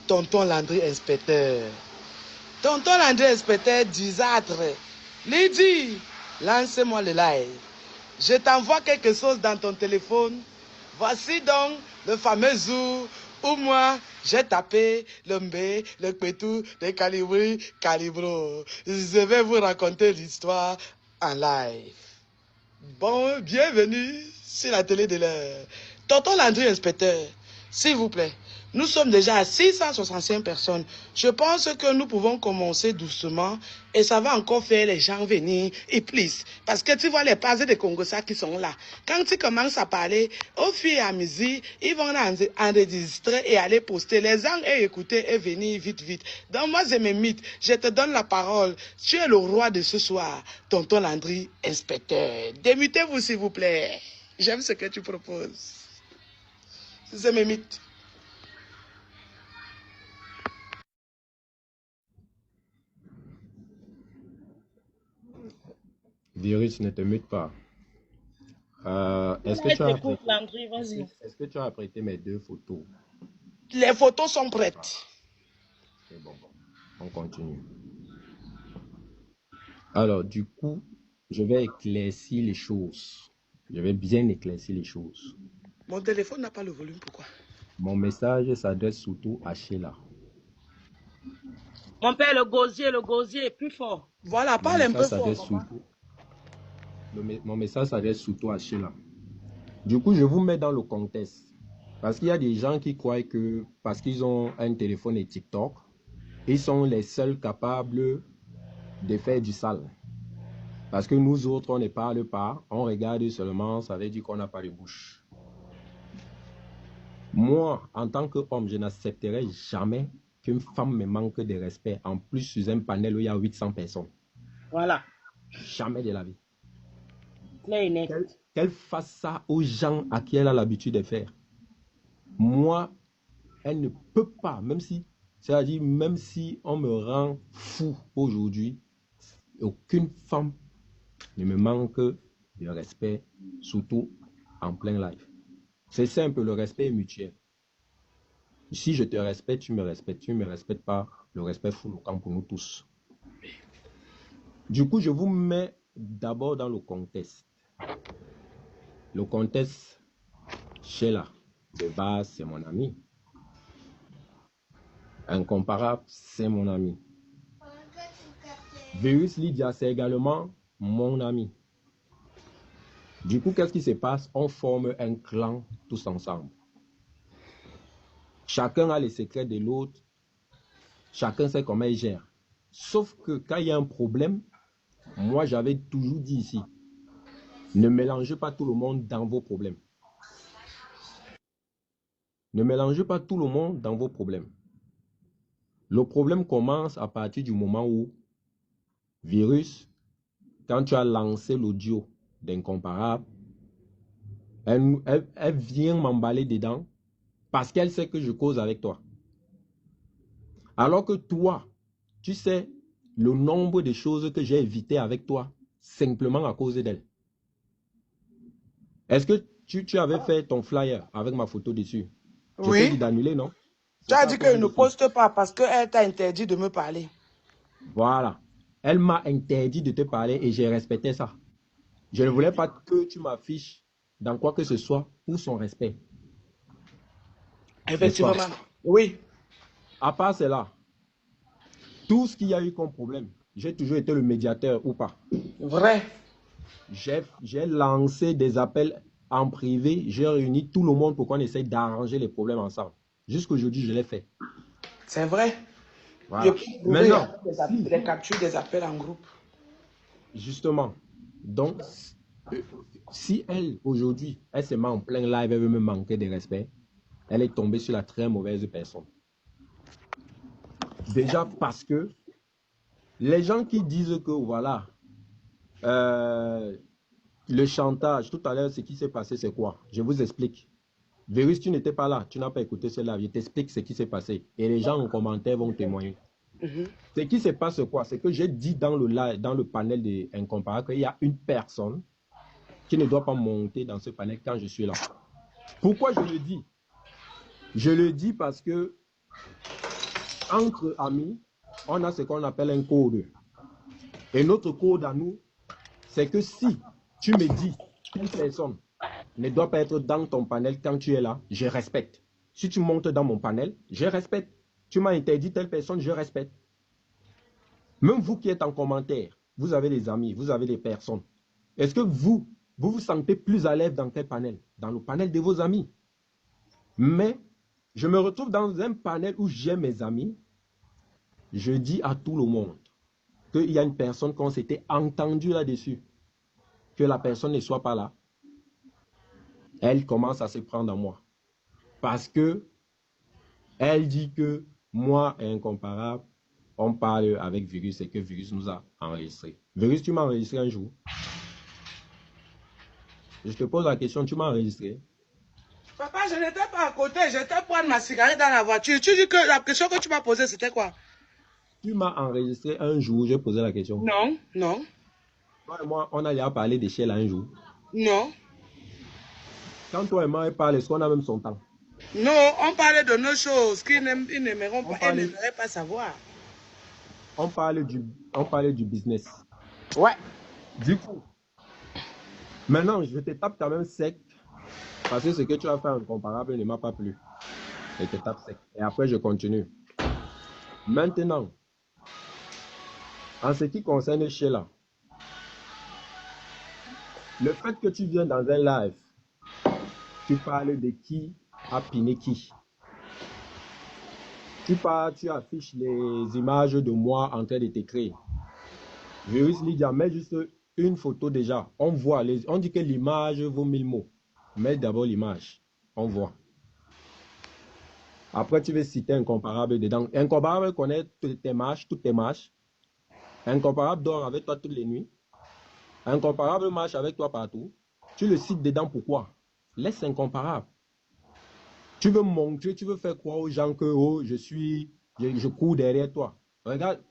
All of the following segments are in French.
Tonton Landry inspecteur. Tonton Landry inspecteur disâtre. Lydie, lance-moi le live. Je t'envoie quelque chose dans ton téléphone. Voici donc le fameux jour où moi, j'ai tapé le mbé, le pétou, le calibri, calibro. Je vais vous raconter l'histoire en live. Bon, bienvenue sur la télé de l'heure. Tonton Landry inspecteur, s'il vous plaît, nous sommes déjà à 665 personnes. Je pense que nous pouvons commencer doucement et ça va encore faire les gens venir et plus. Parce que tu vois les pages de Congossas qui sont là. Quand tu commences à parler, au fur et à mesure, ils vont enregistrer et aller poster. Les gens et écouter et venir vite, vite. Donc moi, je m'imite. Je te donne la parole. Tu es le roi de ce soir, Tonton Landry, inspecteur. Démutez-vous, s'il vous plaît. J'aime ce que tu proposes. Je m'imite. Virus, ne te mute pas. Est-ce que tu as apprêté mes 2 photos? Les photos sont prêtes. C'est bon. On continue. Alors, du coup, je vais éclaircir les choses. Je vais bien éclaircir les choses. Mon téléphone n'a pas le volume, pourquoi? Mon message s'adresse surtout à Sheila. Mon père, le gosier est plus fort. Voilà, parle un peu fort. Mon message s'adresse surtout à Sheila. Du coup, je vous mets dans le contexte. Parce qu'il y a des gens qui croient que parce qu'ils ont un téléphone et TikTok, ils sont les seuls capables de faire du sale. Parce que nous autres, on ne parle pas, on regarde seulement, ça veut dire qu'on n'a pas de bouche. Moi, en tant qu'homme, je n'accepterai jamais qu'une femme me manque de respect. En plus, sur un panel où il y a 800 personnes. Voilà. Jamais de la vie. Clair et net. Qu'elle fasse ça aux gens à qui elle a l'habitude de faire. Moi, elle ne peut pas, même si, c'est-à-dire, même si on me rend fou aujourd'hui, aucune femme ne me manque de respect, surtout en plein live. C'est simple, le respect est mutuel. Si je te respecte, tu me respectes. Tu ne me respectes pas, le respect fout le camp pour nous tous. Du coup, je vous mets d'abord dans le contexte. Le contexte, Sheila, de base, c'est mon ami. Incomparable, c'est mon ami. Virus Lydia, c'est également mon ami. Du coup, qu'est-ce qui se passe? On forme un clan tous ensemble. Chacun a les secrets de l'autre. Chacun sait comment il gère. Sauf que quand il y a un problème, moi j'avais toujours dit ici, ne mélangez pas tout le monde dans vos problèmes. Ne mélangez pas tout le monde dans vos problèmes. Le problème commence à partir du moment où, Virus, quand tu as lancé l'audio d'Incomparable, elle vient m'emballer dedans parce qu'elle sait que je cause avec toi. Alors que toi, tu sais le nombre de choses que j'ai évitées avec toi simplement à cause d'elle. Est-ce que tu avais fait ton flyer avec ma photo dessus? Oui. Je t'ai dit d'annuler, non? Tu as dit qu'elle ne poste pas parce qu'elle t'a interdit de me parler. Voilà. Elle m'a interdit de te parler et j'ai respecté ça. Je ne voulais pas que tu m'affiches dans quoi que ce soit pour son respect. Effectivement. Oui. À part cela, tout ce qu'il y a eu comme problème, j'ai toujours été le médiateur ou pas. Vrai. J'ai lancé des appels en privé, j'ai réuni tout le monde pour qu'on essaye d'arranger les problèmes ensemble. Jusqu'aujourd'hui, je l'ai fait. C'est vrai. Voilà. Maintenant, les captures des appels en groupe. Justement. Donc, si elle, aujourd'hui, elle se met en plein live, elle veut me manquer de respect, elle est tombée sur la très mauvaise personne. Déjà parce que les gens qui disent que, voilà, le chantage, tout à l'heure, ce qui s'est passé, c'est quoi? Je vous explique. Virus, tu n'étais pas là, tu n'as pas écouté cela, je t'explique ce qui s'est passé. Et les gens en commentaire vont témoigner. Ce qui se passe, quoi? C'est que j'ai dit dans le live, dans le panel d'Incomparable qu'il y a une personne qui ne doit pas monter dans ce panel quand je suis là. Pourquoi je le dis? Je le dis parce que entre amis, on a ce qu'on appelle un code. Et notre code à nous, c'est que si tu me dis qu'une personne ne doit pas être dans ton panel quand tu es là, je respecte. Si tu montes dans mon panel, je respecte. Tu m'as interdit telle personne, je respecte. Même vous qui êtes en commentaire, vous avez des amis, vous avez des personnes. Est-ce que vous vous sentez plus à l'aise dans quel panel? Dans le panel de vos amis. Mais je me retrouve dans un panel où j'ai mes amis. Je dis à tout le monde qu'il y a une personne qu'on s'était entendu là-dessus. Que la personne ne soit pas là. Elle commence à se prendre à moi. Parce que elle dit que moi, incomparable, on parle avec Virus et que Virus nous a enregistré. Virus, tu m'as enregistré un jour. Je te pose la question, tu m'as enregistré? Papa, je n'étais pas à côté, j'étais prendre ma cigarette dans la voiture. Tu dis que la question que tu m'as posée, c'était quoi? Tu m'as enregistré un jour, j'ai posé la question. Non, non. Toi et moi, on allait parler de Shell un jour. Non. Quand toi et moi, on parle, est-ce qu'on a même son temps? Non, on parlait de nos choses qu'ils n'aimeront pas, ils n'aimeraient pas savoir. On parle du business. Ouais. Du coup, maintenant, je te tape quand même sec. Parce que ce que tu as fait incomparable ne m'a pas plu. Je te tape sec. Et après, je continue. Maintenant, en ce qui concerne Sheila, le fait que tu viens dans un live, tu parles de qui a piné qui. Tu affiches les images de moi en train de t'écrire. Virus Lydia, mets juste une photo déjà. On voit, on dit que l'image vaut 1000 mots. Mets d'abord l'image. On voit. Après, tu veux citer Incomparable dedans. Incomparable connaît toutes tes marches. Incomparable dort avec toi toutes les nuits. Incomparable marche avec toi partout. Tu le cites dedans, pourquoi? Laisse Incomparable. Tu veux montrer, tu veux faire croire aux gens que oh, je cours derrière toi. Regarde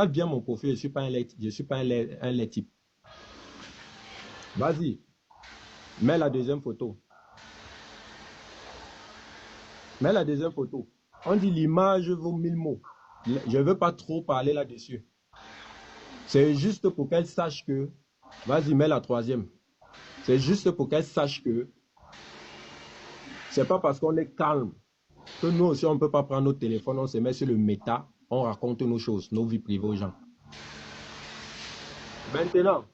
bien mon profil, je ne suis pas un laid type. Vas-y, mets la deuxième photo. Mets la deuxième photo. On dit l'image vaut 1000 mots. Je ne veux pas trop parler là-dessus. C'est juste pour qu'elle sache que... Vas-y, mets la troisième. C'est juste pour qu'elle sache que c'est pas parce qu'on est calme que nous aussi, on ne peut pas prendre notre téléphone, on se met sur le méta, on raconte nos choses, nos vies privées aux gens. Maintenant,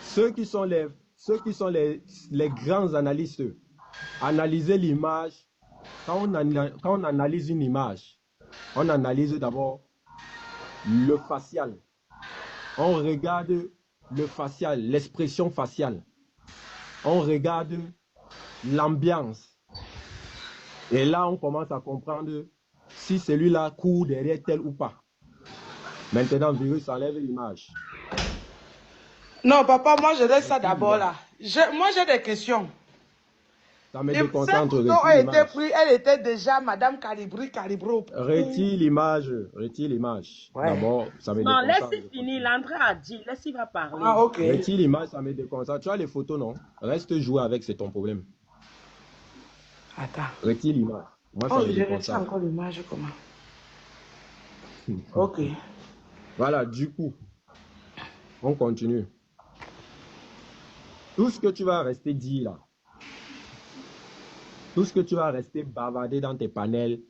ceux qui sont les grands analystes, analysez l'image. Quand on analyse une image, on analyse d'abord le facial. On regarde le facial, l'expression faciale. On regarde l'ambiance. Et là, on commence à comprendre si celui-là court derrière tel ou pas. Maintenant, Virus enlève l'image. Non, papa, moi, je laisse ça d'abord là. Moi, j'ai des questions. Ça me déconcentre. Elle était déjà Madame Calibro. Retire l'image. Ouais. D'abord, ça me déconcentre. Non, laisse-y finir. L'André a dit. Laisse-y va parler. Ah, ok. Retire l'image, ça me déconcentre. Tu as les photos, non? Reste jouer avec, c'est ton problème. Attends. Retire l'image. Moi, ça me je déconcentre. retire encore l'image, comment? Ok. Voilà, du coup, on continue. Tout ce que tu vas rester dire là, tout ce que tu vas rester bavarder dans tes panels,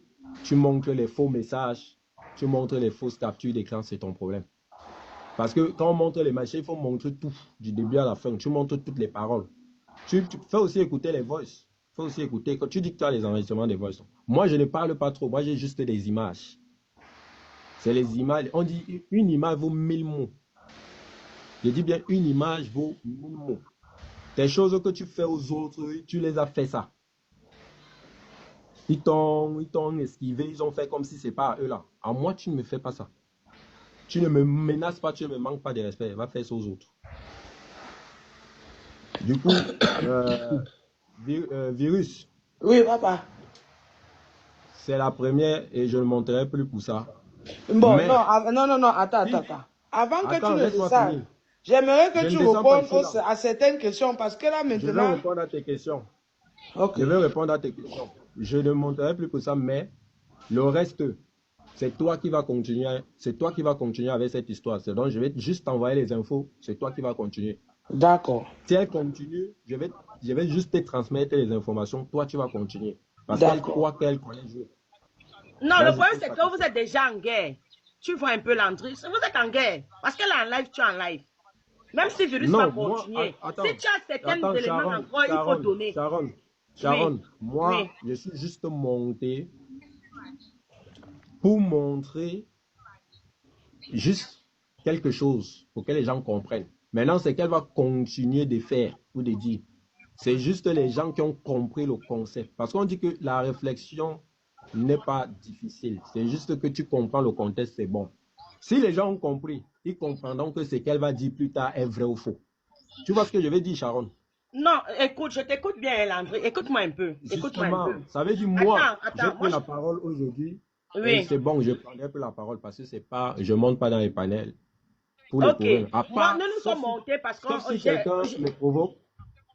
tu montres les faux messages, tu montres les fausses captures d'écran, c'est ton problème. Parce que quand on montre les machins, il faut montrer tout, du début à la fin. Tu montres toutes les paroles. Tu fais aussi écouter les voices. Il faut aussi écouter. Quand tu dis que tu as les enregistrements des voices, moi, je ne parle pas trop. Moi, j'ai juste des images. C'est les images. On dit une image vaut 1000 mots. Je dis bien une image vaut 1000 mots. Des choses que tu fais aux autres, tu les as fait ça. Ils t'ont esquivé, ils ont fait comme si ce n'est pas à eux là. À moi, tu ne me fais pas ça. Tu ne me menaces pas, tu ne me manques pas de respect. Va faire ça aux autres. Du coup, Virus. Oui, papa. C'est la première et je ne monterai plus pour ça. Bon, mais... non, attends. Avant que tu ne dises ça, j'aimerais que tu répondes à certaines questions parce que là maintenant... Je vais répondre à tes questions. Okay. Je vais répondre à tes questions. Je ne monterai plus pour ça, mais Le reste, c'est toi qui vas continuer. C'est toi qui vas continuer avec cette histoire. C'est donc je vais juste t'envoyer les infos. C'est toi qui vas continuer. D'accord. Si elle continue, je vais juste te transmettre les informations. Toi, tu vas continuer. Parce qu'elle D'accord. croit qu'elle connaît le jeu. Non, Là, le je problème, pose c'est la que vous question. êtes déjà en guerre. Tu vois un peu Landry. Vous êtes en guerre. Parce qu'elle est en live, tu es en live. Même si le virus va Non, moi, continuer. Si tu as certains attends, éléments encore, il faut donner. Oui, Sharon, moi, oui. je suis juste monté pour montrer juste quelque chose pour que les gens comprennent. Maintenant, c'est qu'elle va continuer de faire ou de dire. C'est juste les gens qui ont compris le concept. Parce qu'on dit que la réflexion n'est pas difficile. C'est juste que tu comprends le contexte, c'est bon. Si les gens ont compris, ils comprendront que ce qu'elle va dire plus tard est vrai ou faux. Tu vois ce que je veux dire, Sharon? Non, écoute, je t'écoute bien, Landry. Écoute-moi un peu. Écoute-moi un Justement, peu. ça veut dire moi, j'ai Attends. pris la parole aujourd'hui et Oui. c'est bon, je prendrai plus la parole parce que c'est pas, je monte pas dans les panels pour les Ok. problèmes. À Moi, part, nous nous sommes montés parce que sauf si quelqu'un me provoque,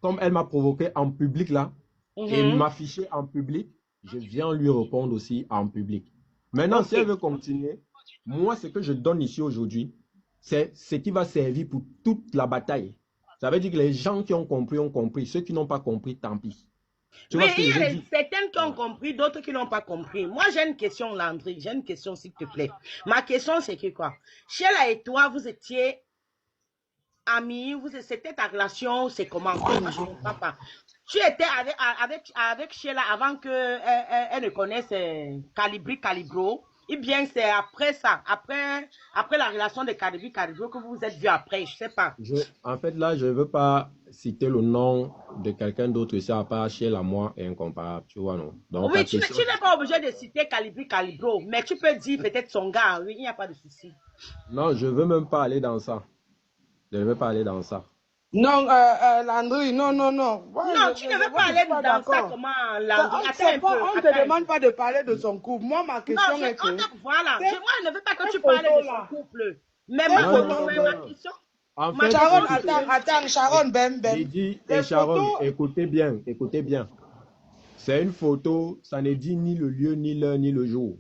comme elle m'a provoqué en public là, et m'afficher en public, je viens lui répondre aussi en public. Maintenant, si elle veut continuer, moi, ce que je donne ici aujourd'hui, c'est ce qui va servir pour toute la bataille. Ça veut dire que les gens qui ont compris. Ceux qui n'ont pas compris, tant pis. Tu vois ce que il y je veux a dire? certains qui ont compris, d'autres qui n'ont pas compris. Moi, j'ai une question, Landry. J'ai une question, s'il te plaît. Ma question, c'est que quoi? Sheila et toi, vous étiez amis, c'était ta relation, c'est comment? Moi, je ne comprends pas. Tu étais avec Sheila avant qu'elle ne connaisse Calibro, ou bien c'est après ça, après la relation de Calibro que vous vous êtes vus après, je sais pas. En fait, là, je ne veux pas citer le nom de quelqu'un d'autre ici, à part Sheila, moi, et incomparable, tu vois, non? Donc, Oui, tu n'es pas obligé de citer Calibro, mais tu peux dire peut-être son gars, oui, il n'y a pas de souci. Non, je ne veux même pas aller dans ça. Je ne veux pas aller dans ça. Non, Landry, non. Non, tu ne veux pas aller dans ça, comment, Landry? Attends un peu. On ne te demande pas de parler de son couple. Moi, ma question est que... Voilà, moi, je ne veux pas que tu parles de son couple. Mais ma question... En fait, Sharon, attends, Sharon, Lydie et Sharon, écoutez bien. C'est une photo, ça ne dit ni le lieu, ni l'heure, ni le jour.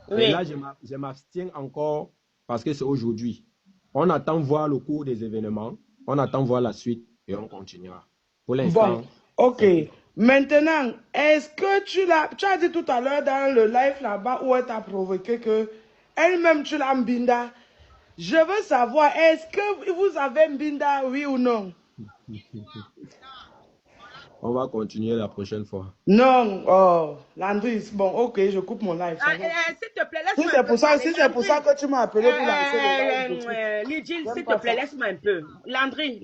Oui. Et là, je m'abstiens encore parce que c'est aujourd'hui. On attend voir le cours des événements, on attend voir la suite et on continuera. Pour l'instant. Bon, ok. Maintenant, est-ce que tu as dit tout à l'heure dans le live là-bas où elle t'a provoqué que elle-même tu l'as mbinda? Je veux savoir, est-ce que vous avez mbinda, oui ou non? On va continuer la prochaine fois. Non, oh, Landry, bon, ok, je coupe mon live. S'il te plaît, laisse-moi si c'est pour ça que tu m'as appelé pour lancer le live. Lydie, s'il te plaît, laisse-moi un peu. Landry,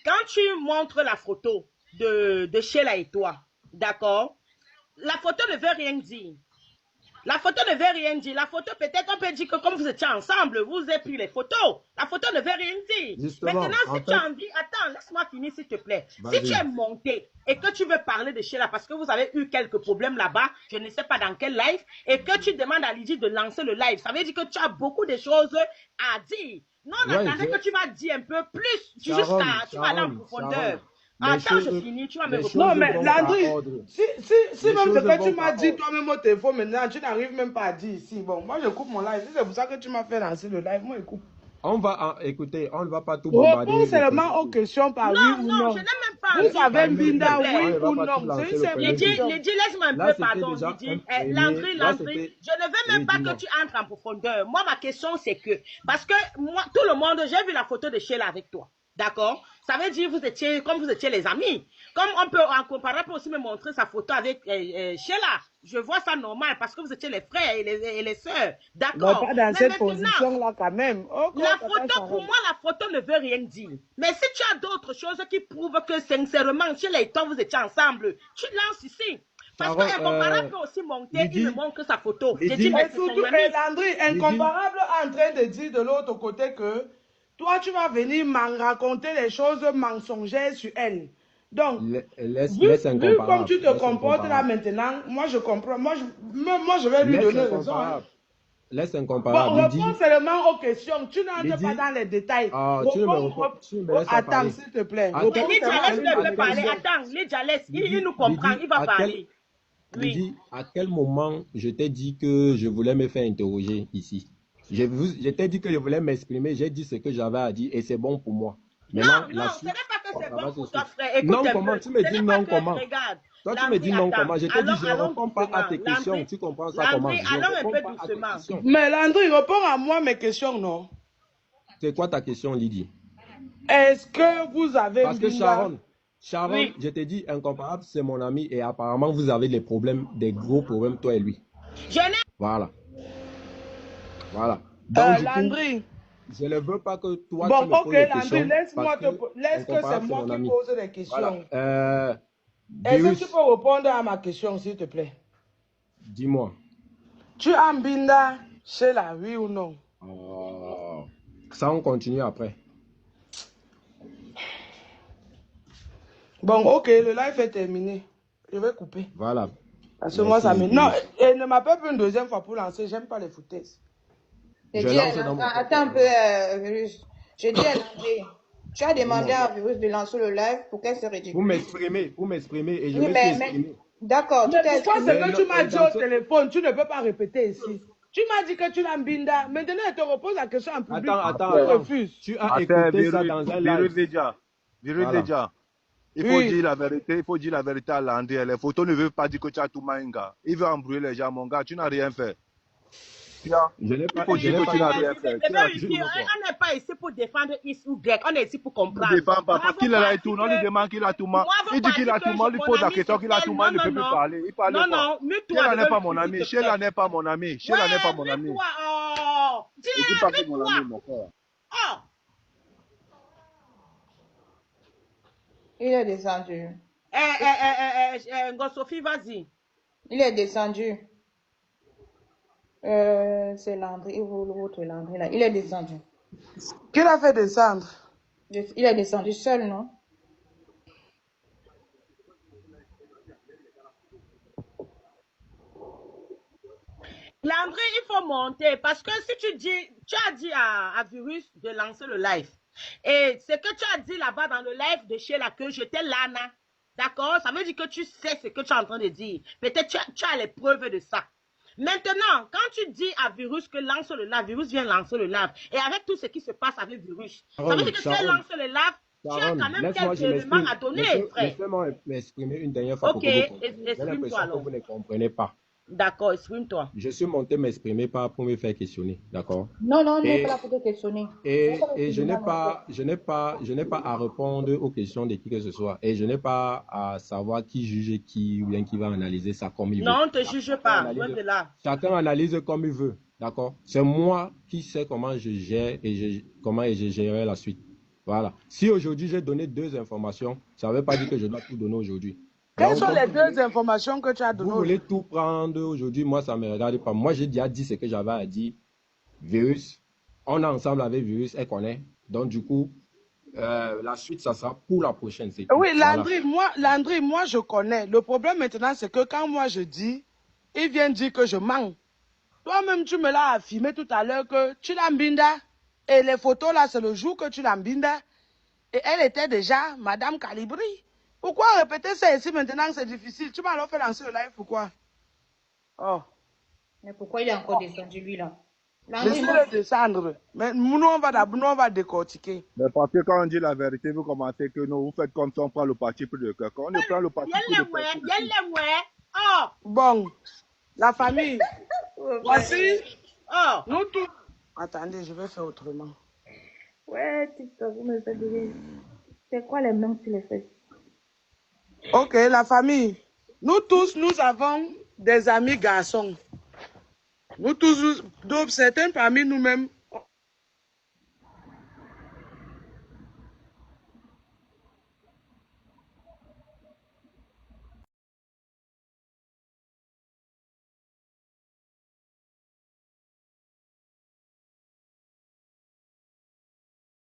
quand tu montres la photo de Sheila et toi, d'accord, la photo ne veut rien dire. La photo ne veut rien dire. La photo, peut-être, on peut dire que comme vous étiez ensemble, vous avez pris les photos. La photo ne veut rien dire. Justement, maintenant, si tu as envie, attends, laisse-moi finir, s'il te plaît. Si tu es monté et que tu veux parler de Sheila parce que vous avez eu quelques problèmes là-bas, je ne sais pas dans quel live, et que tu demandes à Lydie de lancer le live, ça veut dire que tu as beaucoup de choses à dire. Non, attendez que tu vas dire un peu plus, tu vas aller en profondeur. Attends, je finis, tu vas me répondre. Non, mais Landry, si même ce que tu m'as dit toi-même au téléphone, maintenant, tu n'arrives même pas à dire ici. Bon, moi, je coupe mon live. Si c'est pour ça que tu m'as fait lancer le live, moi, je coupe. Écoutez, on ne va pas tout bombarder. Réponds seulement aux questions par oui ou non. Non, je n'ai même pas. Vous avez Binda, oui ou non? Lydie, laisse-moi un peu, pardon, Lydie. Landry, je ne veux même pas que tu entres en profondeur. Moi, ma question, c'est que, parce que moi, tout le monde, j'ai vu la photo de Sheila avec toi. D'accord? Ça veut dire comme vous étiez les amis. Comme on peut, en comparant, peut aussi me montrer sa photo avec Sheila. Je vois ça normal parce que vous étiez les frères et les sœurs. D'accord? Pas dans cette position-là quand même. La photo, pour moi, la photo ne veut rien dire. Mais si tu as d'autres choses qui prouvent que sincèrement, Sheila et toi, vous étiez ensemble, tu lances ici. Parce qu'Incomparable peut aussi monter, il me montre sa photo. J'ai dit, mais surtout, Landry, Incomparable est en train de dire de l'autre côté que toi, tu vas venir m'en raconter les choses mensongères sur elle. Donc, vu comme tu te comportes là maintenant, moi je comprends. Moi, je vais lui donner raison. Hein. Laisse Incomparable. Bon, réponds seulement aux questions. Tu n'entres pas dans les détails. Attends, s'il te plaît. Lydia, laisse-le parler. Attends, Lydia, laisse. Il nous comprend. Il va parler. Oui. Lydie, à quel moment je t'ai dit que je voulais me faire interroger ici? Je t'ai dit que je voulais m'exprimer, j'ai dit ce que j'avais à dire et c'est bon pour moi. Non, Maintenant, non, la ce suite, n'est pas que c'est ça va bon se pour toi, suivre. frère. Écoute Non, un comment? peu. Tu me Ce dis n'est pas non, que, comment? regarde, Toi, tu me Landry, dis non, attends. comment? Je t'ai dit, je ne Allons réponds pas à doucement. tes questions. Landry, Tu comprends ça comment? Je ne allons un réponds peu pas à tes doucement. questions. Mais Landry, réponds à moi mes questions, non? C'est quoi ta question, Lydie? Est-ce que vous avez Parce que Mbinda? Sharon, Oui. je t'ai dit, incomparable, c'est mon ami et apparemment, vous avez des problèmes, des gros problèmes, toi et lui. Je n'ai Voilà. Voilà. Donc, du coup, Landry. je ne veux pas que toi, Bon, tu me ok, poses des Landry, questions laisse-moi parce que laisse que c'est incomparable, c'est moi mon qui ami. pose des questions. Voilà. Est-ce que tu Virus, peux répondre à ma question, s'il te plaît? dis-moi. Tu as Mbinda chez la oui ou non? Ça, on continue après. Bon, ok, le live est terminé. Je vais couper. Voilà. Parce que moi, Merci, ça me... Non, Virus. et ne m'appelle pas une deuxième fois pour lancer. J'aime pas les foutaises. Je lance dans mon Attends un peu, Virus. Je dis à Landry, tu as demandé à Virus de lancer le live pour qu'elle se rédige. Pour m'exprimer, et je Oui, me suis mais exprimé. d'accord, tu Mais t'es pourquoi exprimé. c'est que tu m'as dit dans au téléphone, tu ne peux pas répéter ici? Tu m'as dit que tu l'as Mbinda. Maintenant, elle te repose la question en public. Attends. Tu refuses. Tu as Attends, écouté ça dans un live. Virus Voilà. déjà. Il faut Oui. dire la vérité, il faut dire la vérité à Landry. Les photos ne veulent pas dire que tu as tout maïnga. Il veut embrouiller les gens, mon gars, tu n'as rien fait. Tu as... Je n'ai Il pas, faut je dire n'ai que tu n'as pas, rien fait. C'est Tu as vérifié. dit quoi? On n'est pas ici pour défendre X ou Y. On est ici pour Il comprendre. ne défend pas. Parce Bravo, qu'il a parce tout. On que- lui demande qu'il a tout mal. Moi, vous Il dit qu'il a pensez tout que mal. On lui mon pose la ami, question c'est qu'il a tout elle. mal. Il ne Non, peut plus non, parler. Il parle non, pas. non, mute-toi. Sheila je n'est veux pas le mon suivre, ami. s'il te Sheila plaît. n'est pas mon ami. Sheila n'est pas mon ami. Mute-toi. Oh. Je dis Dis, pas que mon ami, mute-toi. mon frère. Oh. Il est descendu. Sophie, vas-y. Il est descendu. C'est Landry, l'autre Landry là. Il est descendu. Qui l'a fait descendre? Il est descendu seul, non? Landry, il faut monter parce que si tu as dit à Virus de lancer le live. Et ce que tu as dit là-bas dans le live de chez la que j'étais Lana. D'accord? Ça veut dire que tu sais ce que tu es en train de dire. Peut-être tu as les preuves de ça. Maintenant, quand tu dis à Virus que lance le live, Virus vient lancer le live. Et avec tout ce qui se passe avec Virus, ça veut dire que tu as lancé le live, tu as quand même quelques éléments à donner, frère. Laissez-moi m'exprimer une dernière fois pour que vous compreniez. J'ai l'impression que vous ne comprenez pas. D'accord, exprime-toi. Je suis monté m'exprimer pas pour me faire questionner, d'accord? Non, non, Et- pas là pour te questionner. Et je n'ai pas à répondre aux questions de qui que ce soit. Et je n'ai pas à savoir qui juge qui ou bien qui va analyser ça comme il veut. Non, on ne te juge pas, analyse- loin de là. Chacun analyse comme il veut, d'accord? C'est moi qui sais comment je gère et comment je gérerai la suite. Voilà. Si aujourd'hui j'ai donné 2 informations, ça ne veut pas dire que je dois tout donner aujourd'hui. Quelles Donc, sont comme les vous 2 voulez- informations que tu as Vous données voulez aujourd'hui? tout prendre aujourd'hui, moi ça ne me regarde pas. Moi j'ai déjà dit ce que j'avais à dire. Virus, on est ensemble avec Virus, elle connaît. Donc du coup, la suite ça sera pour la prochaine. C'est tout. Oui, Voilà. Landry, moi, je connais. Le problème maintenant, c'est que quand moi je dis, il vient dire que je mens. Toi-même, tu me l'as affirmé tout à l'heure que tu l'as Mbinda. Et les photos là, c'est le jour que tu l'as Mbinda. Et elle était déjà Madame Calibri. Pourquoi répéter ça ici maintenant que c'est difficile? Tu m'as alors fait lancer le live, pourquoi? Oh, Mais pourquoi il est encore descendu, lui, là? Landry, laissez-le descendre. Mais nous, on va décortiquer. Mais parce que quand on dit la vérité, vous commencez que non, vous faites comme ça, on prend le parti pris de cœur. Quand on ne prend le parti pris de cœur. Oh, Bon, la famille, voici, oh. nous tous. Attendez, je vais faire autrement. Ouais, TikTok, vous me faites rire. C'est quoi les mains sur les fesses? Ok, la famille. Nous tous, nous avons des amis garçons. Nous tous, donc certains parmi nous-mêmes,